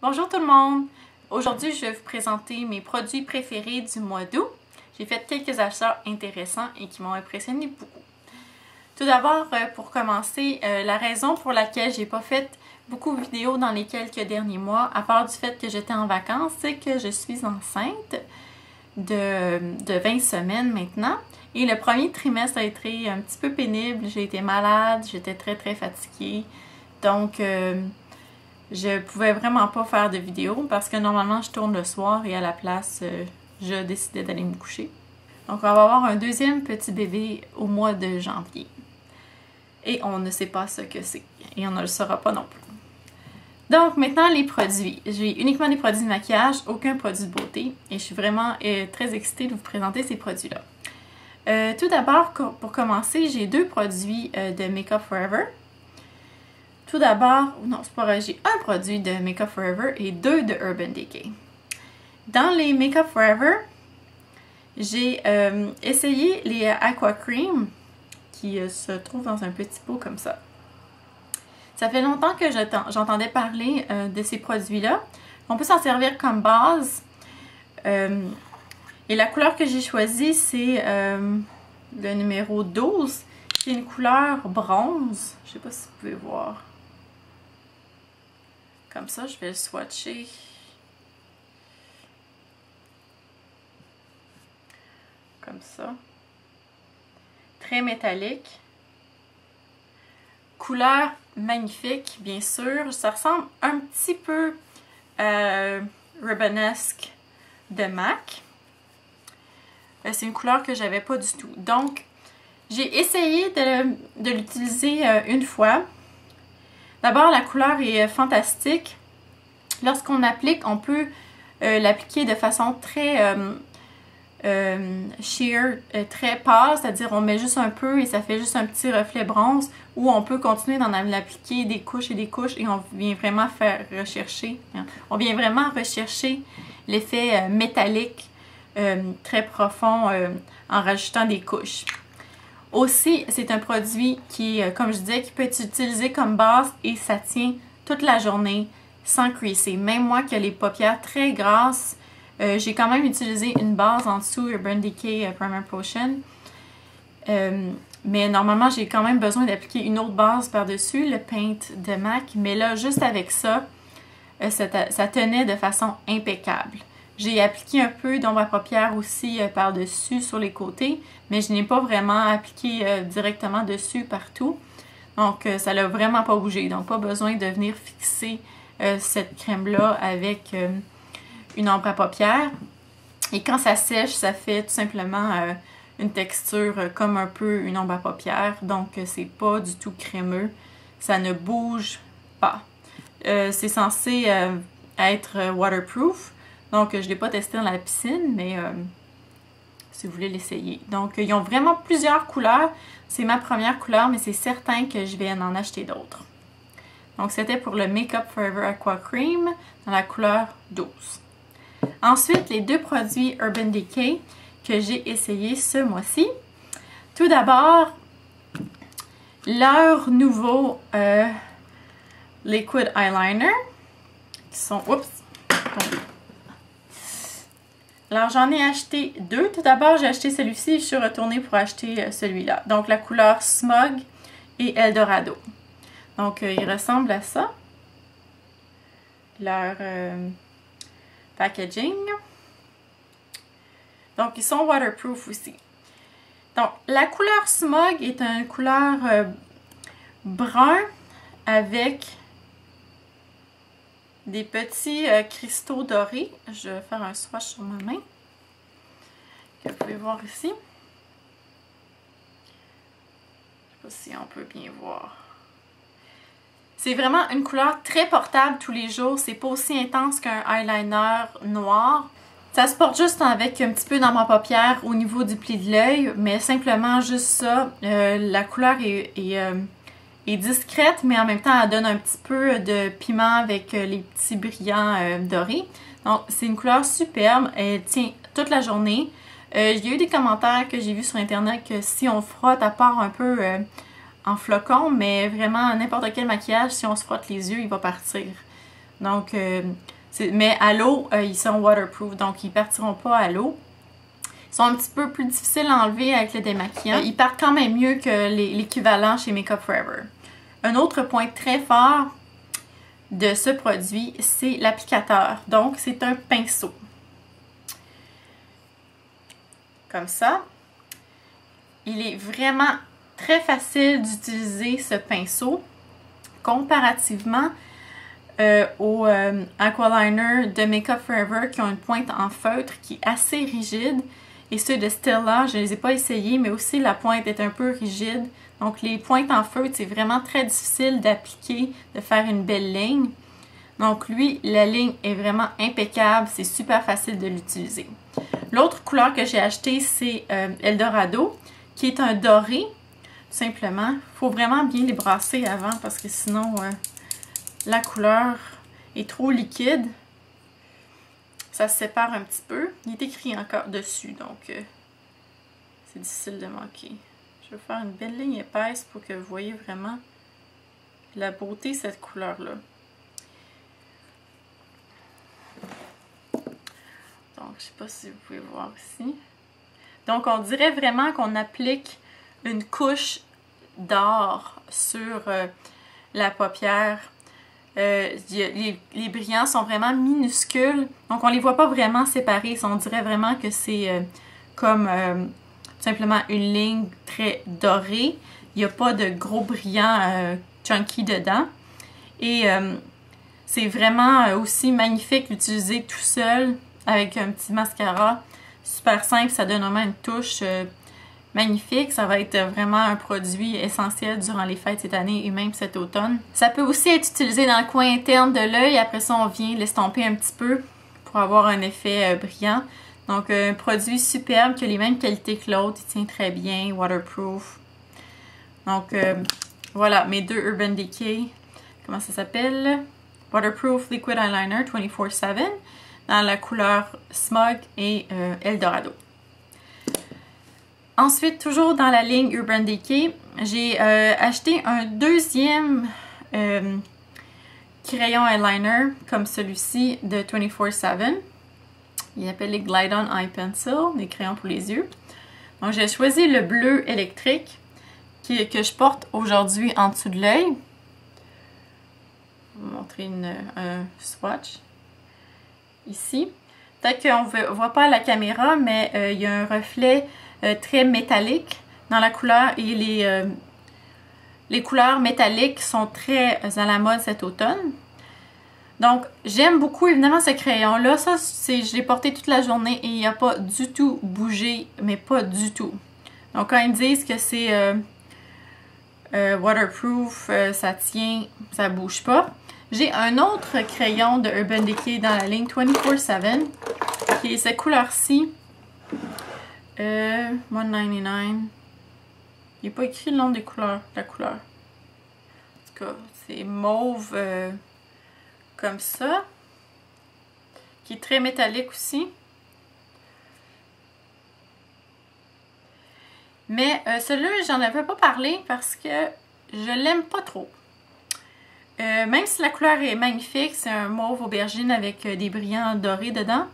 Bonjour tout le monde! Aujourd'hui, je vais vous présenter mes produits préférés du mois d'août. J'ai fait quelques achats intéressants et qui m'ont impressionné beaucoup. Tout d'abord, pour commencer, la raison pour laquelle j'ai pas fait beaucoup de vidéos dans les quelques derniers mois, à part du fait que j'étais en vacances, c'est que je suis enceinte de 20 semaines maintenant. Et le premier trimestre a été un petit peu pénible. J'ai été malade, j'étais très fatiguée. Donc, je pouvais vraiment pas faire de vidéo parce que normalement je tourne le soir et à la place je décidais d'aller me coucher. Donc on va avoir un deuxième petit bébé au mois de janvier. Et on ne sait pas ce que c'est. Et on ne le saura pas non plus. Donc maintenant les produits. J'ai uniquement des produits de maquillage, aucun produit de beauté. Et je suis vraiment très excitée de vous présenter ces produits-là. Tout d'abord, pour commencer, j'ai deux produits de Make Up For Ever. Tout d'abord, non, c'est pas vrai, j'ai un produit de Make Up For Ever et deux de Urban Decay. Dans les Make Up For Ever, j'ai essayé les Aqua Cream qui se trouvent dans un petit pot comme ça. Ça fait longtemps que j'entendais parler de ces produits-là. On peut s'en servir comme base. Et la couleur que j'ai choisie, c'est le numéro 12. C'est une couleur bronze. Je sais pas si vous pouvez voir. Comme ça, je vais le swatcher. Comme ça. Très métallique. Couleur magnifique, bien sûr. Ça ressemble un petit peu à Rubenesque de MAC. C'est une couleur que j'avais pas du tout. Donc, j'ai essayé de l'utiliser une fois. D'abord, la couleur est fantastique. Lorsqu'on applique, on peut l'appliquer de façon très sheer, très pâle, c'est-à-dire on met juste un peu et ça fait juste un petit reflet bronze, ou on peut continuer d'en appliquer des couches et des couches et on vient vraiment rechercher l'effet métallique très profond en rajoutant des couches. Aussi, c'est un produit qui, comme je disais, qui peut être utilisé comme base et ça tient toute la journée sans creaser. Même moi qui ai les paupières très grasses, j'ai quand même utilisé une base en dessous, Urban Decay Primer Potion. Mais normalement, j'ai quand même besoin d'appliquer une autre base par-dessus, le Paint de MAC. Mais là, juste avec ça, ça tenait de façon impeccable. J'ai appliqué un peu d'ombre à paupières aussi par-dessus sur les côtés, mais je n'ai pas vraiment appliqué directement dessus partout. Donc, ça l'a vraiment pas bougé. Donc, pas besoin de venir fixer cette crème-là avec une ombre à paupières. Et quand ça sèche, ça fait tout simplement une texture comme un peu une ombre à paupières. Donc, c'est pas du tout crémeux. Ça ne bouge pas. C'est censé être waterproof. Donc, je ne l'ai pas testé dans la piscine, mais si vous voulez l'essayer. Donc, ils ont vraiment plusieurs couleurs. C'est ma première couleur, mais c'est certain que je vais en acheter d'autres. Donc, c'était pour le Make Up For Ever Aqua Cream dans la couleur 12. Ensuite, les deux produits Urban Decay que j'ai essayés ce mois-ci. Tout d'abord, leur nouveau Liquid Eyeliner qui sont... Oups! Alors, j'en ai acheté deux. Tout d'abord, j'ai acheté celui-ci et je suis retournée pour acheter celui-là. Donc, la couleur Smog et Eldorado. Donc, ils ressemblent à ça. Leur packaging. Donc, ils sont waterproof aussi. Donc, la couleur Smog est une couleur brun avec des petits cristaux dorés. Je vais faire un swatch sur ma main. Que vous pouvez voir ici. Je ne sais pas si on peut bien voir. C'est vraiment une couleur très portable tous les jours. C'est pas aussi intense qu'un eyeliner noir. Ça se porte juste avec un petit peu dans ma paupière au niveau du pli de l'œil. Mais simplement juste ça. La couleur est discrète, mais en même temps, elle donne un petit peu de piment avec les petits brillants dorés. Donc, c'est une couleur superbe. Elle tient toute la journée. Il y a eu des commentaires que j'ai vus sur Internet que si on frotte, à part un peu en flocons, mais vraiment n'importe quel maquillage, si on se frotte les yeux, il va partir. Donc, mais à l'eau, ils sont waterproof, donc ils partiront pas à l'eau. Ils sont un petit peu plus difficiles à enlever avec le démaquillant. Ils partent quand même mieux que l'équivalent chez Makeup Forever. Un autre point très fort de ce produit, c'est l'applicateur. Donc, c'est un pinceau. Comme ça. Il est vraiment très facile d'utiliser ce pinceau comparativement aux Aqualiner de Makeup Forever qui ont une pointe en feutre qui est assez rigide. Et ceux de Stella, je ne les ai pas essayés, mais aussi la pointe est un peu rigide. Donc les pointes en feutre, c'est vraiment très difficile d'appliquer, de faire une belle ligne. Donc lui, la ligne est vraiment impeccable, c'est super facile de l'utiliser. L'autre couleur que j'ai acheté, c'est Eldorado, qui est un doré, tout simplement. Il faut vraiment bien les brasser avant parce que sinon la couleur est trop liquide. Ça se sépare un petit peu. Il est écrit encore dessus, donc c'est difficile de manquer. Je vais faire une belle ligne épaisse pour que vous voyez vraiment la beauté de cette couleur-là. Donc, je ne sais pas si vous pouvez voir ici. Donc, on dirait vraiment qu'on applique une couche d'or sur la paupière. Les brillants sont vraiment minuscules, donc on les voit pas vraiment séparés. On dirait vraiment que c'est comme tout simplement une ligne très dorée. Il n'y a pas de gros brillants chunky dedans. Et c'est vraiment aussi magnifique d'utiliser tout seul avec un petit mascara. Super simple, ça donne vraiment une touche magnifique. Ça va être vraiment un produit essentiel durant les fêtes cette année et même cet automne. Ça peut aussi être utilisé dans le coin interne de l'œil. Après ça, on vient l'estomper un petit peu pour avoir un effet brillant. Donc, un produit superbe qui a les mêmes qualités que l'autre. Il tient très bien, waterproof. Donc, voilà, mes deux Urban Decay. Comment ça s'appelle? Waterproof Liquid Eyeliner 24/7 dans la couleur Smog et Eldorado. Ensuite, toujours dans la ligne Urban Decay, j'ai acheté un deuxième crayon eyeliner comme celui-ci de 24/7. Il appelle les Glide On Eye Pencil, des crayons pour les yeux. Donc, j'ai choisi le bleu électrique que je porte aujourd'hui en dessous de l'œil. Je vais vous montrer un swatch ici. Peut-être qu'on ne voit pas à la caméra, mais il y a un reflet très métallique dans la couleur et les couleurs métalliques sont très à la mode cet automne. Donc, j'aime beaucoup évidemment ce crayon-là. Ça, je l'ai porté toute la journée et il n'a pas du tout bougé, mais pas du tout. Donc, quand ils me disent que c'est waterproof, ça tient, ça bouge pas. J'ai un autre crayon de Urban Decay dans la ligne 24/7 qui est cette couleur-ci. $1.99. Il n'est pas écrit le nom des couleurs, la couleur. En tout cas, c'est mauve comme ça. Qui est très métallique aussi. Mais celui-là, j'en avais pas parlé parce que je l'aime pas trop. Même si la couleur est magnifique, c'est un mauve aubergine avec des brillants dorés dedans.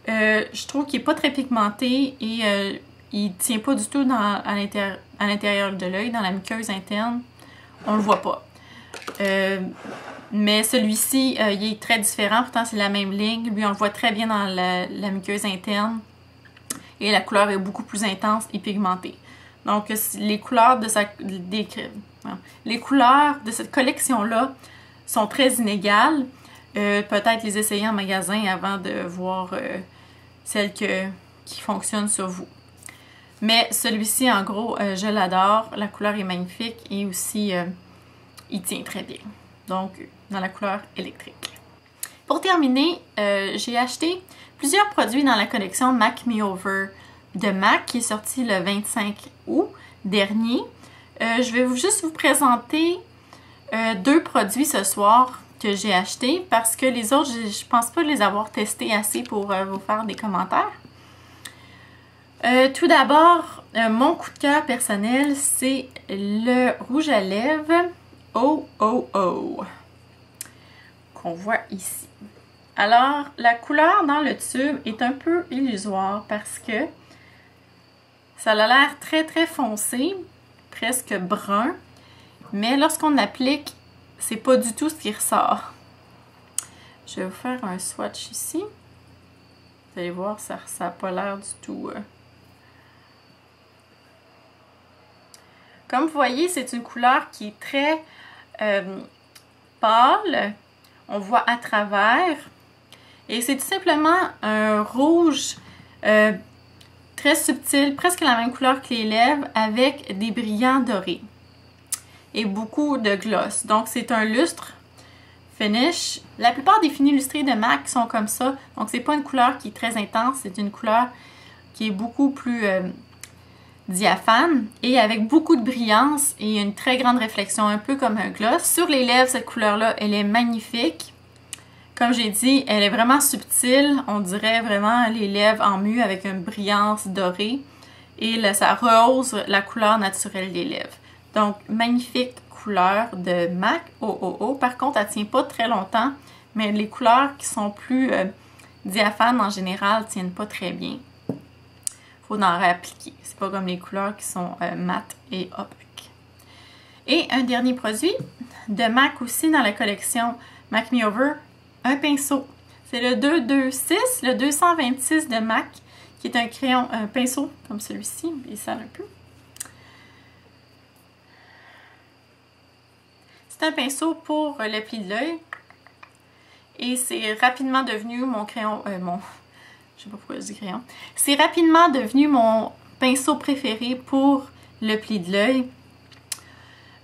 Je trouve qu'il n'est pas très pigmenté et il ne tient pas du tout à l'intérieur de l'œil, dans la muqueuse interne. On ne le voit pas. Mais celui-ci, il est très différent. Pourtant, c'est la même ligne. Lui, on le voit très bien dans la muqueuse interne. Et la couleur est beaucoup plus intense et pigmentée. Donc, les couleurs de cette collection-là sont très inégales. Peut-être les essayer en magasin avant de voir celle qui fonctionne sur vous. Mais celui-ci, en gros, je l'adore. La couleur est magnifique et aussi, il tient très bien. Donc, dans la couleur électrique. Pour terminer, j'ai acheté plusieurs produits dans la collection MAC Me Over de MAC qui est sortie le 25 août dernier. Je vais juste vous présenter deux produits ce soir que j'ai achetés parce que les autres, je pense pas les avoir testés assez pour vous faire des commentaires. Tout d'abord, mon coup de cœur personnel, c'est le rouge à lèvres Oh Oh Oh. qu'on voit ici. Alors, la couleur dans le tube est un peu illusoire parce que ça a l'air très très foncé, presque brun, mais lorsqu'on applique, c'est pas du tout ce qui ressort. Je vais vous faire un swatch ici. Vous allez voir, ça n'a pas l'air du tout. Comme vous voyez, c'est une couleur qui est très pâle. On voit à travers. Et c'est tout simplement un rouge très subtil, presque la même couleur que les lèvres, avec des brillants dorés. Et beaucoup de gloss. Donc c'est un lustre finish. La plupart des finis lustrés de MAC sont comme ça. Donc c'est pas une couleur qui est très intense, c'est une couleur qui est beaucoup plus diaphane et avec beaucoup de brillance et une très grande réflexion, un peu comme un gloss. Sur les lèvres, cette couleur-là, elle est magnifique. Comme j'ai dit, elle est vraiment subtile. On dirait vraiment les lèvres en mue avec une brillance dorée. Et là, ça rehausse la couleur naturelle des lèvres. Donc, magnifique couleur de MAC OOO. Par contre, elle ne tient pas très longtemps. Mais les couleurs qui sont plus diaphanes en général ne tiennent pas très bien. Il faut en réappliquer. C'est pas comme les couleurs qui sont mates et opaques. Et un dernier produit de MAC aussi dans la collection MAC Me Over. Un pinceau. C'est le 226, le 226 de MAC, qui est un crayon, un pinceau comme celui-ci. Il sale un peu. C'est un pinceau pour le pli de l'œil. Et c'est rapidement devenu mon crayon, je sais pas pourquoi je dis crayon. C'est rapidement devenu mon pinceau préféré pour le pli de l'œil.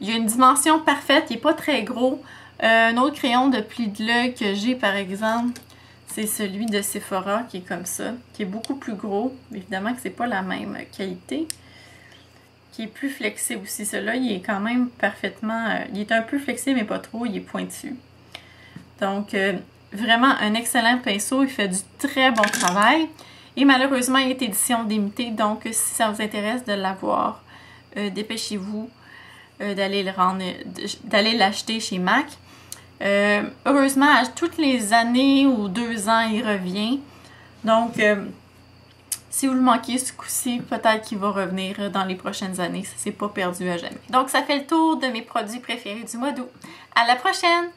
Il y a une dimension parfaite, il n'est pas très gros. Un autre crayon de pli de l'œil que j'ai, par exemple, c'est celui de Sephora qui est comme ça, qui est beaucoup plus gros. Évidemment que c'est pas la même qualité. Qui est plus flexible aussi. Celui-là, il est quand même parfaitement... il est un peu flexible, mais pas trop. Il est pointu. Donc, vraiment un excellent pinceau. Il fait du très bon travail. Et malheureusement, il est édition limitée. Donc, si ça vous intéresse de l'avoir, dépêchez-vous d'aller l'acheter chez MAC. Heureusement, à toutes les années ou 2 ans, il revient. Donc, si vous le manquez ce coup-ci, peut-être qu'il va revenir dans les prochaines années. Ça ne s'est pas perdu à jamais. Donc, ça fait le tour de mes produits préférés du mois d'août. À la prochaine!